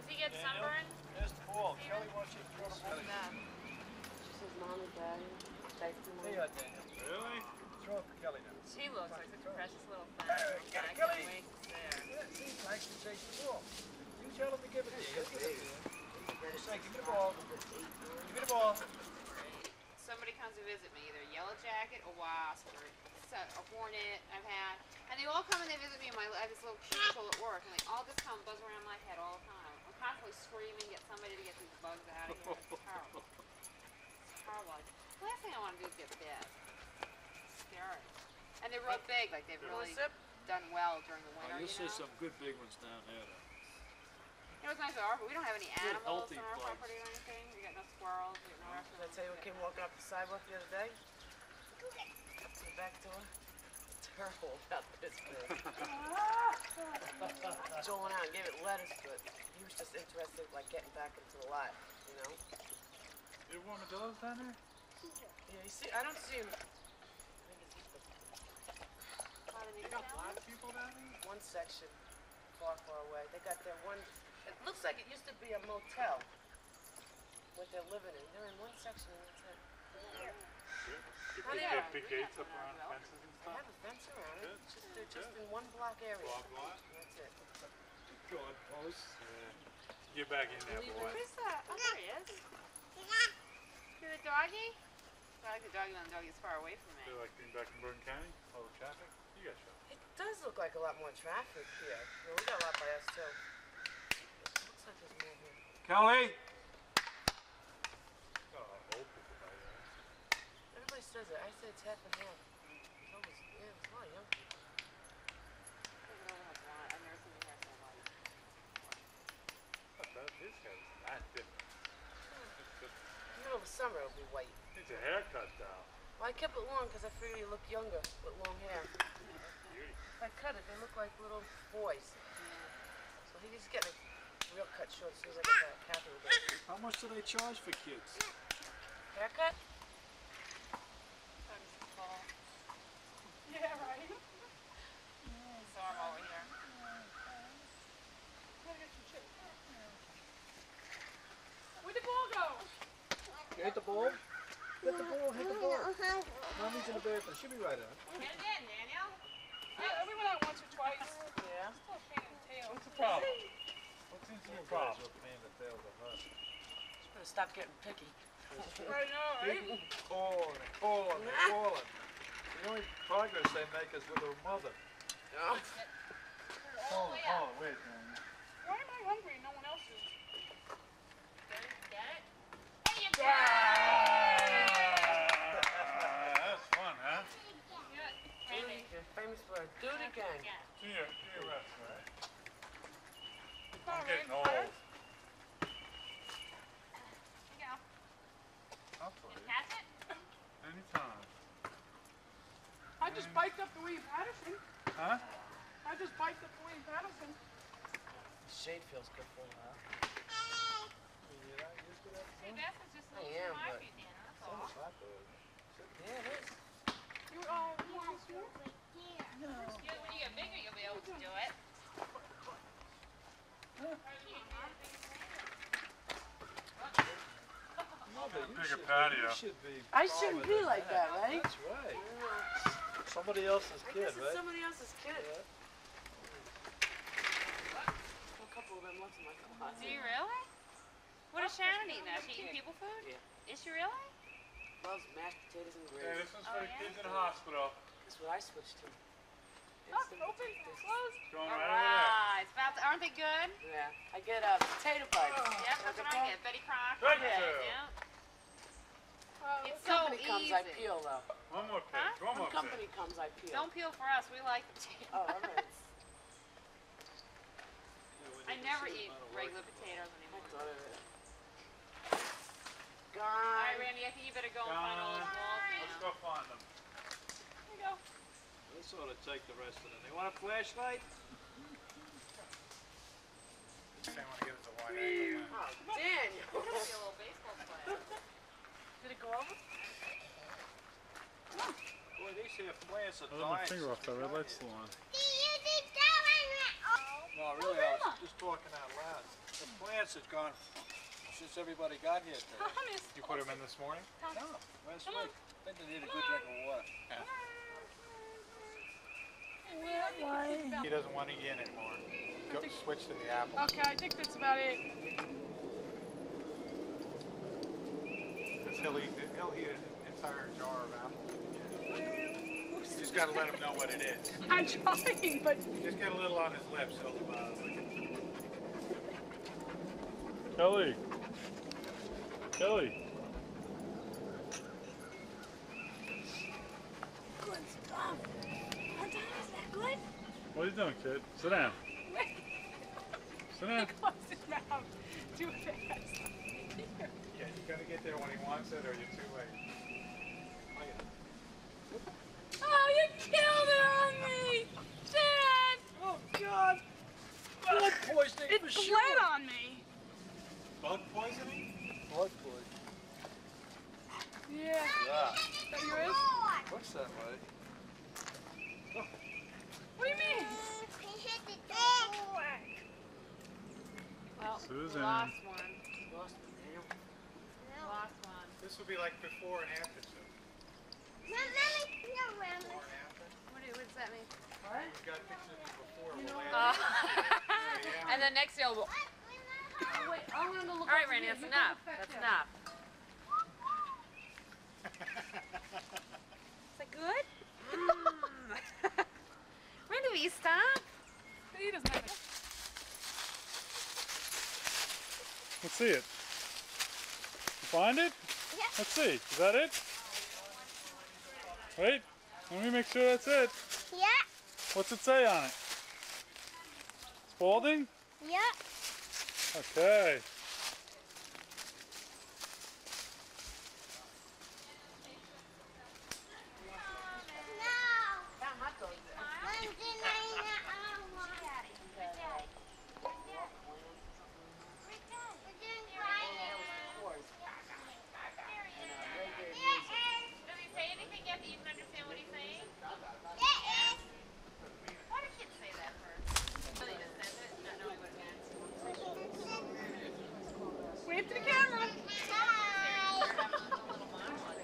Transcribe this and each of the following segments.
Does he get sunburned? There's the ball. Kelly wants you to throw the ball. She says, Mom and Daddy, thank you, Hey, Mom. Daniel. Really? Throw it for Kelly now. She looks like such a precious little thing. Get it, I Kelly. can't wait to see her. Yeah, see, thanks to chase the ball. You tell him to give it to you. Just say, give me the ball. Give me the ball. Somebody comes to visit me, either a yellow jacket, a wasp, or a hornet I've had. And they all come and they visit me in I have this little cubicle at work, and they all just come buzz around my head all the time. I'm constantly screaming, get somebody to get these bugs out of here. It's terrible. It's horrible. The last thing I want to do is get bit. It's scary. And they're real big, like they've really done well during the winter, You'll see you know? some good big ones down there. It was nice at our, but we don't have any animals healthy on our place. property or anything. We got no squirrels, we got no rest Did I tell you what came walking up the sidewalk the other day? Get back to her. Terrible about this kid. Joel went out and gave it lettuce, but he was just interested, like, getting back into the lot, you know? You want the dogs down there? Yeah, you see, I don't see him. You got black people down there? One section, far, far away. They got their one, it looks like it used to be a motel, what they're living in. They're in one section and that's it. You Honey, get big gates up around fences and They stuff? have a fence around it. Good. It's just, they're just in one block area. Block lot? That's it. God posts. Yeah. Get back in there, boy. Who's that? Oh, there he is. You're the doggy? I like the doggy when the doggy's far away from me. Feel like being back in Bergen County? All the traffic? You got traffic. It does look like a lot more traffic here. You know, we got a lot by us too. It looks like there's more here. Kelly! Got a lot of old people by there. Everybody says it. I say it's half and half. It's almost, yeah, it's a lot of young people. I've never seen your hair so white. His hair is not different. Middle of summer it'll be white. It's a haircut though. Well, I kept it long because I figured you look younger with long hair. Beauty. If I cut it, they look like little boys. So he's getting a real cut short as soon as I get that Kathy will get it. How much do they charge for kids? Haircut? Yeah, right? So I'm over here. Where'd the ball go? You hit the ball? Hit the ball, hit the ball. Mommy's in the bathroom. She'll be right out. Hit it in, Daniel. Yeah, we went out once or twice. Yeah. Still a pain in the tail. What's the problem? What seems to be the problem? Just better stop getting picky. I know, right? Calling and calling and calling. The only progress they make is with her mother. Oh. Oh, wait, man. Why am I hungry and no one else is? Get it? There you go! That's fun, huh? Randy. You're famous for it. Do it again. Do your rest, right? Oh, I'm getting man. old. There you go. I'll play it. Catch it? Anytime. I just biked up to William Patterson. Huh? I just biked up to William Patterson. The shade feels good for you, huh? See, that's just a I little am, too high but- for you, Dan. That's all. Yeah, it is. You want this one? When you get bigger, you'll be able to do it. Bigger patio. You should be. I shouldn't be like that, right? That's right. Somebody else's I kid, guess it's right? somebody else's kid. Yeah. A couple of them left in my closet. Do you really? What is Shannon eating now? Is she eating people food? Yeah. Is she really? Loves mashed potatoes and Hey, gravy. this one's for the kids in the hospital. That's what I switched to. Oh, open, closed. Going All right over right. It's about to, aren't they good? Yeah. I get potato bites. Yep, that's what I get. Betty Crocker. Thank Yeah. you. Yeah. Oh, It's When so company comes, I easy. peel though. there. One more pig. Huh? One When more company pig. comes, I peel. Don't peel for us. We like potatoes. Oh, all right. I never eat regular potatoes I anymore. thought of it. All right, Gone. Randy, I think you better go and find all those balls Let's now. go find them. Here you go. This ought to take the rest of them. They want a flashlight? They want to get us a wide angle. Oh, Daniel. Be a little baseball player. Did it go over? Boy, these here plants are I let my dying. finger off the red light salon. No, really, I was just talking out loud. The plants had gone since everybody got here today. Thomas. You put them in this morning? No, last Come on. week. Then they need a good drink of water. He doesn't want to eat anymore. Go, switch to the apple. Okay, I think that's about it. Because he'll eat an entire jar of apples. You just got to let him know what it is. I'm trying, but Just get a little on his lips. He'll Kelly. Kelly. Good stuff. Is that good? What are you doing, kid? Sit down. Sit down. close his mouth too fast. Yeah, you got to get there when he wants it or you're too late. Oh, you killed it on me! Dad! Oh, God. Blood poisoning It for bled sure. on me. Bug poisoning? Blood poisoning. Yeah. Yeah. Is that yours? Looks that way. What do you mean? Well, Susan. lost one. Lost the damn. Lost one. This would be like before and after soup. Before and after. What does that mean? We've got pictures of before. We'll add Uh, and then next day I'll go. Wait, I'm gonna look. All right, Randy, that's enough. That's enough. Is that good? Randy, will you stop? He doesn't have it. Let's see it. You find it? Yeah. Let's see. Is that it? Wait. Let me make sure that's it. Yeah. What's it say on it? Spalding? Yeah. Okay. Does he say anything yet that you can understand what he's saying? Why do kids say that first? So they just says it, not knowing what it means. Wave to the camera. They're having a little monologue.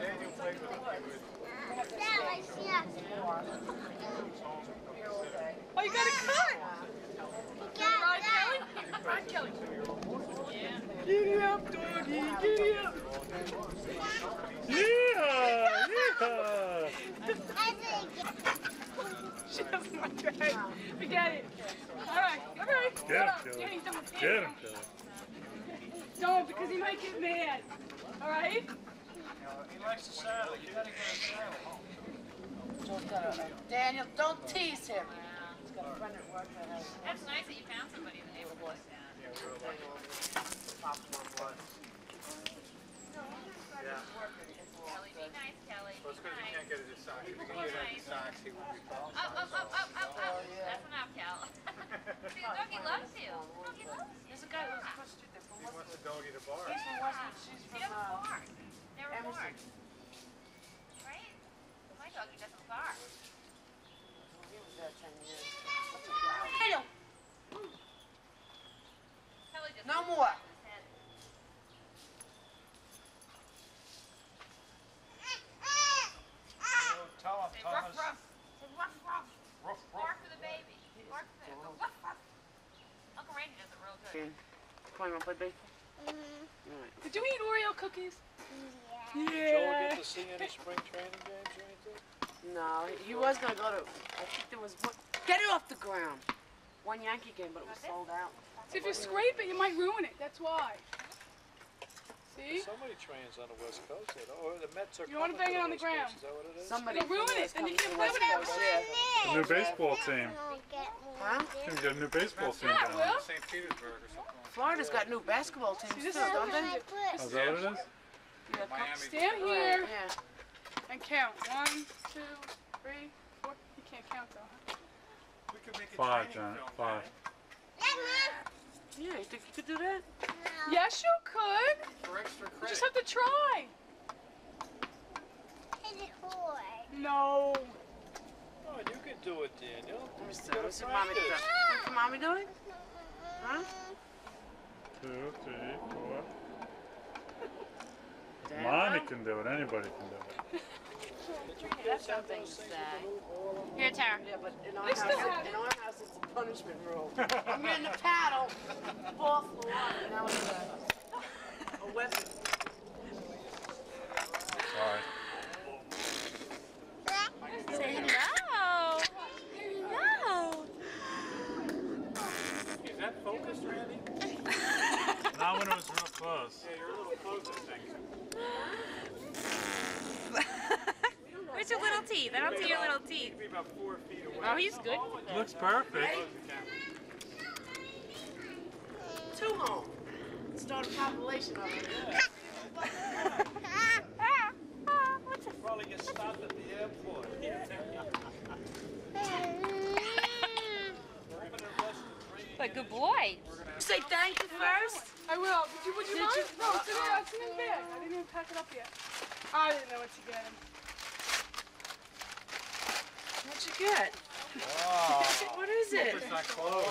Daniel played with it. Oh, you got a cut. Rod Kelly? Rod Kelly. Giddy up, doggy. Giddy up. Yeah! Yeah! She doesn't like that. Forget it. All right. Get him, Kelly. Yeah, he's done with Get him, Kelly. Don't, because he might get mad. All right? He likes the saddle. You gotta get a saddle. Joe's got a, Daniel, don't tease him. He's got a friend at work that has. That's nice that you found somebody in the neighborhood like that. Kelly, be nice, Kelly. Well, it's Be because he nice. can't get it his socks. If he can get it his socks, he would be fine. Up. That's enough, Cal. See, the doggy loves you. Doggy loves you. There's a guy who's across the street there from He wants Westwood. the doggy to bark. He's from Westwood. She's He from doesn't bark. Never Emerson. barks. Right? My doggy doesn't bark. He was there 10 years. Kelly just No lifts more. his head. Tell him, Say Thomas. ruff, ruff. Say ruff, ruff. Bark for the baby. Bark for the baby. Go ruff, ruff. Uncle Randy does it real good. Come on, you wanna play baseball? Did you eat Oreo cookies? Joe Yeah. get to see any spring training games or anything? No, he was gonna go to. I think there was one. Get it off the ground. One Yankee game, but it was sold out. See, if you scrape it, you might ruin it. That's why. See? Somebody trains on the West Coast. Oh, the Mets are You wanna coming bang to it on the the West ground. Coast. Is that what it is? Somebody. You'll ruin from the it, then you West can't Coast- play with West it. Coast, yeah. A new baseball team. Huh? We got a new baseball team Yeah, down Will. in St. Petersburg or something. Florida's got new basketball teams See, too, this is don't they? Oh, is that what it is? Yeah, Miami. Stand right, here yeah. and count. 1, 2, 3, 4. You can't count though. Huh? We could make a Five, training John. film, Five. Yeah, you think you could do that? Yes, you could. For extra You credit. just have to try. No. Oh, you can do it, Daniel. Let me see. What's your mommy doing? What's your mommy doing? Huh? 2, 3, 4. Damn. Mommy can do it. Anybody can do it. That's something to say. Here, Tara. Yeah, but in our house it's a punishment rule. I'm getting a paddle, ball flew off, and now it's a weapon. Sorry. Say hello. Hello. Is that focused, Randy? Not when it was real close. Yeah, you're a little close, I think. Where's your little teeth? I don't see your little teeth. Be about 4 feet away. Oh, he's good. Looks perfect. Close the camera. 2 home. Start a population of them. Probably get stopped at the airport. But good boy. Say thank you first. I will. Would you mind? No, it's in his bag. I didn't even pack it up yet. I didn't know what to get him. What'd you get? What is it? It's not close.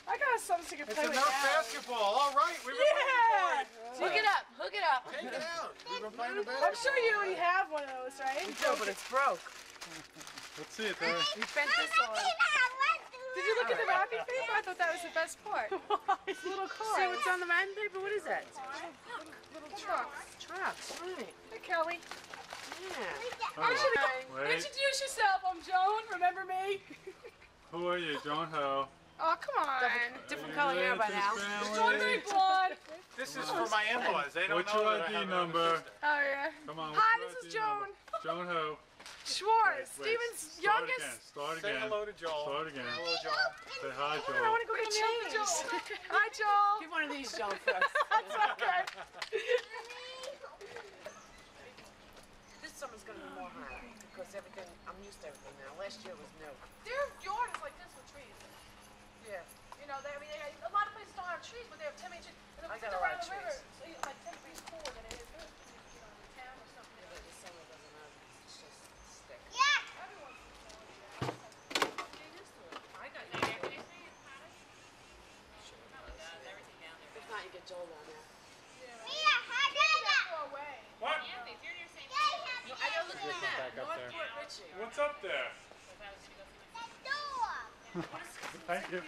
I got something so you can It's play with enough now. basketball. All right. We've been Yeah! Hook it up. Hook it up. Take it out. We've been playing the I'm basketball. sure you already have one of those, right? No, but it's broke. Let's see it there. You bent this on. Did you look at the wrapping paper? I thought that was the best part. It's a little car. See what's on the wrapping paper? What is that? Little trucks. Trucks. Right. Hey, Kelly. Yeah. I should Wait. introduce yourself. I'm Joan. Remember me? Who are you? Joan Ho. Oh, come on. Different color hair by now. Strawberry blonde. This is for my in-laws. They don't What's know your that I ID have number? Oh, yeah. Come on. Hi, what's this your is ID number? Joan. Joan Ho. Schwartz. Wait, Steven's start youngest. again. Start Say again. hello to Joel. Start again. Hello, Joel. Say hi, I Joel. want to go get changed. Hi, Joel. Give one of these, Joan, first. That's okay. This summer's gonna be more high because everything. I'm used to everything now. Last year was new. Their yard is like this with trees. Yeah. You know, a lot of places don't have trees, but they have 10 inches. And I it's got a around lot of the river. trees. So you like 10 degrees cooler than it is, in town or something. But the summer doesn't have. It's just stick. Everyone's Get used to it. I got used to it. If not, you get Joel down there. far away. What? I gotta look at the map. back up there. Northport Richie. What's up there? Thank you.